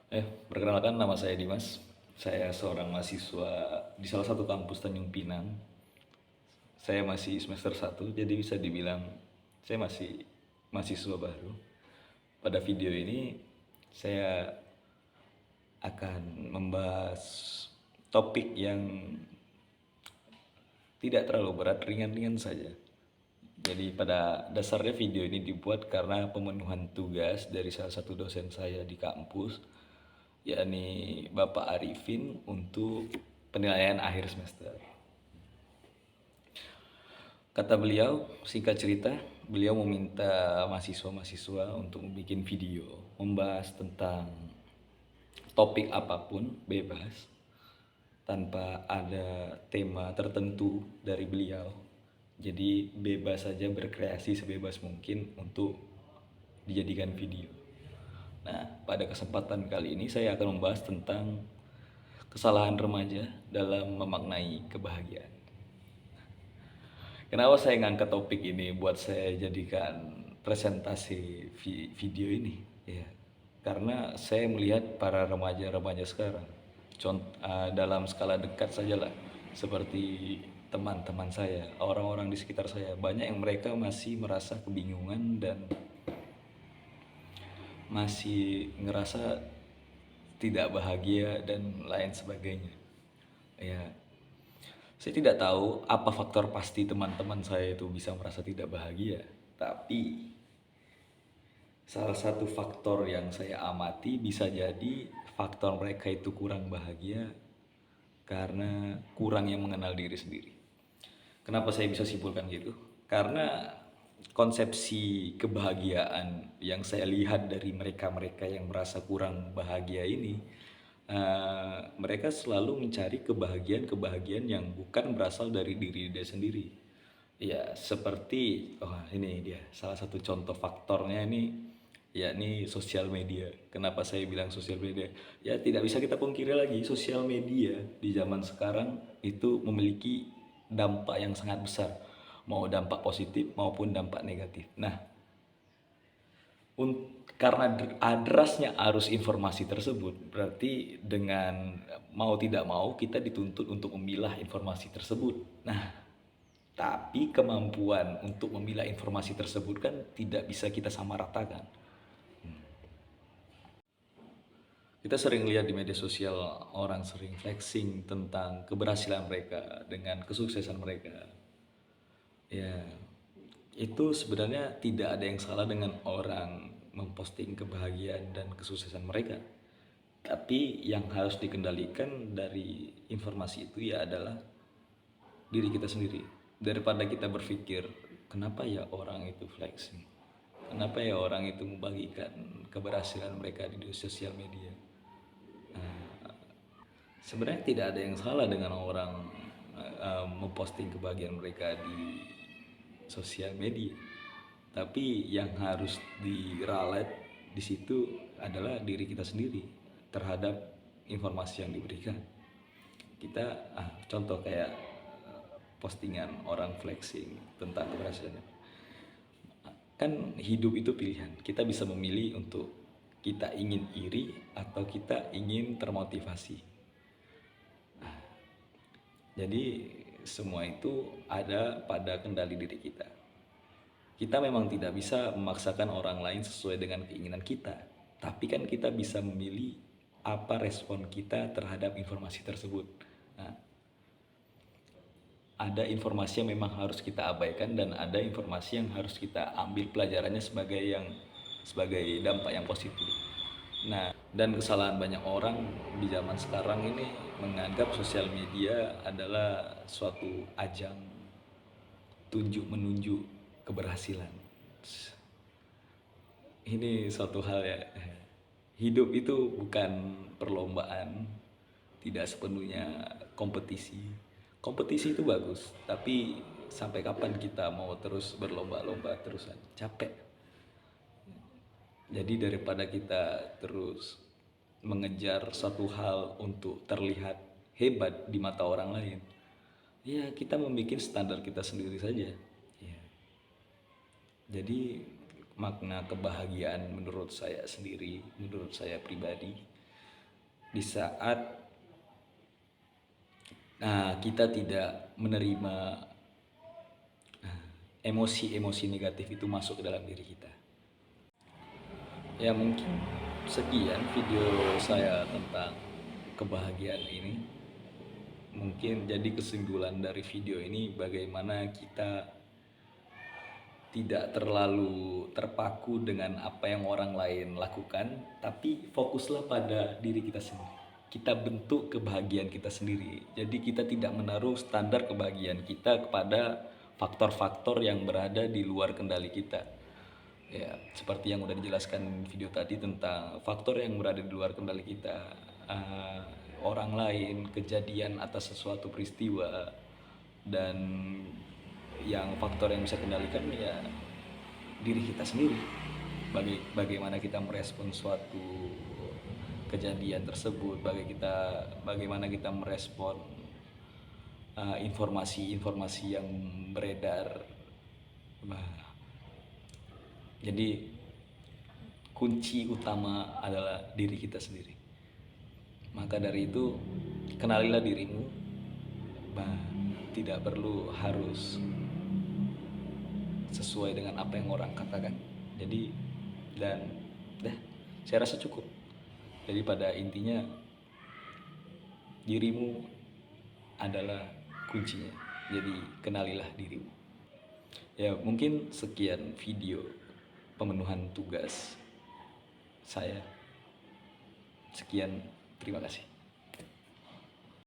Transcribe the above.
Perkenalkan nama saya Dimas. Saya seorang mahasiswa di salah satu kampus Tanjung Pinang. Saya masih semester 1, jadi bisa dibilang saya masih mahasiswa baru. Pada video ini saya akan membahas topik yang tidak terlalu berat, ringan-ringan saja. Jadi pada dasarnya video ini dibuat karena pemenuhan tugas dari salah satu dosen saya di kampus, yakni Bapak Arifin untuk penilaian akhir semester. Kata beliau, singkat cerita, beliau meminta mahasiswa-mahasiswa untuk membuat video membahas tentang topik apapun, bebas, tanpa ada tema tertentu dari beliau. Jadi bebas saja berkreasi sebebas mungkin untuk dijadikan video. Nah, pada kesempatan kali ini saya akan membahas tentang kesalahan remaja dalam memaknai kebahagiaan. Kenapa saya ngangkat topik ini buat saya jadikan presentasi video ini? Ya, karena saya melihat para remaja-remaja sekarang, dalam skala dekat sajalah, seperti teman-teman saya, orang-orang di sekitar saya, banyak yang mereka masih merasa kebingungan dan masih ngerasa tidak bahagia dan lain sebagainya. Ya, saya tidak tahu apa faktor pasti teman-teman saya itu bisa merasa tidak bahagia, tapi salah satu faktor yang saya amati bisa jadi faktor mereka itu kurang bahagia karena kurang yang mengenal diri sendiri. Kenapa saya bisa simpulkan gitu? Karena konsepsi kebahagiaan yang saya lihat dari mereka-mereka yang merasa kurang bahagia ini, mereka selalu mencari kebahagiaan-kebahagiaan yang bukan berasal dari diri dia sendiri. Ya, seperti ini dia salah satu contoh faktornya ini, yakni sosial media. Kenapa saya bilang sosial media? Ya, tidak bisa kita pungkiri lagi, sosial media di zaman sekarang itu memiliki dampak yang sangat besar, mau dampak positif maupun dampak negatif. Nah, karena derasnya arus informasi tersebut, berarti dengan mau tidak mau kita dituntut untuk memilah informasi tersebut. Nah, tapi kemampuan untuk memilah informasi tersebut kan tidak bisa kita samaratakan. Kita sering lihat di media sosial orang sering flexing tentang keberhasilan mereka dengan kesuksesan mereka. Ya, itu sebenarnya tidak ada yang salah dengan orang memposting kebahagiaan dan kesuksesan mereka. Tapi yang harus dikendalikan dari informasi itu ya adalah diri kita sendiri. Daripada kita berpikir, kenapa ya orang itu flexing? Kenapa ya orang itu membagikan keberhasilan mereka di sosial media? Sebenarnya tidak ada yang salah dengan orang memposting kebahagiaan mereka di sosial media. Tapi yang harus diralat di situ adalah diri kita sendiri terhadap informasi yang diberikan. Kita contoh kayak postingan orang flexing tentang keberhasilan. Kan hidup itu pilihan. Kita bisa memilih untuk kita ingin iri atau kita ingin termotivasi. Jadi semua itu ada pada kendali diri kita. Kita memang tidak bisa memaksakan orang lain sesuai dengan keinginan kita, tapi kan kita bisa memilih apa respon kita terhadap informasi tersebut. Nah, ada informasi yang memang harus kita abaikan dan ada informasi yang harus kita ambil pelajarannya sebagai dampak yang positif. Nah, dan kesalahan banyak orang di zaman sekarang ini menganggap sosial media adalah suatu ajang tunjuk menunjuk keberhasilan. Ini suatu hal ya. Hidup itu bukan perlombaan, tidak sepenuhnya kompetisi. Kompetisi itu bagus, tapi sampai kapan kita mau terus berlomba-lomba terusan? Capek. Jadi daripada kita terus mengejar satu hal untuk terlihat hebat di mata orang lain, ya kita membuat standar kita sendiri saja. Ya. Jadi makna kebahagiaan menurut saya sendiri, menurut saya pribadi, di saat kita tidak menerima emosi-emosi negatif itu masuk ke dalam diri kita. Ya mungkin sekian video saya tentang kebahagiaan ini. Mungkin jadi kesimpulan dari video ini bagaimana kita tidak terlalu terpaku dengan apa yang orang lain lakukan, tapi fokuslah pada diri kita sendiri. Kita bentuk kebahagiaan kita sendiri. Jadi kita tidak menaruh standar kebahagiaan kita kepada faktor-faktor yang berada di luar kendali kita. Ya, seperti yang udah dijelaskan video tadi tentang faktor yang berada di luar kendali kita, orang lain, kejadian atas sesuatu peristiwa, dan yang faktor yang bisa kendalikan ya diri kita sendiri. Bagaimana kita merespon suatu kejadian tersebut, bagaimana kita merespon informasi-informasi yang beredar. Jadi kunci utama adalah diri kita sendiri. Maka dari itu, kenalilah dirimu. Tidak perlu harus sesuai dengan apa yang orang katakan. Jadi saya rasa cukup. Jadi pada intinya dirimu adalah kuncinya. Jadi kenalilah dirimu. Ya mungkin sekian video pemenuhan tugas saya. Sekian, terima kasih.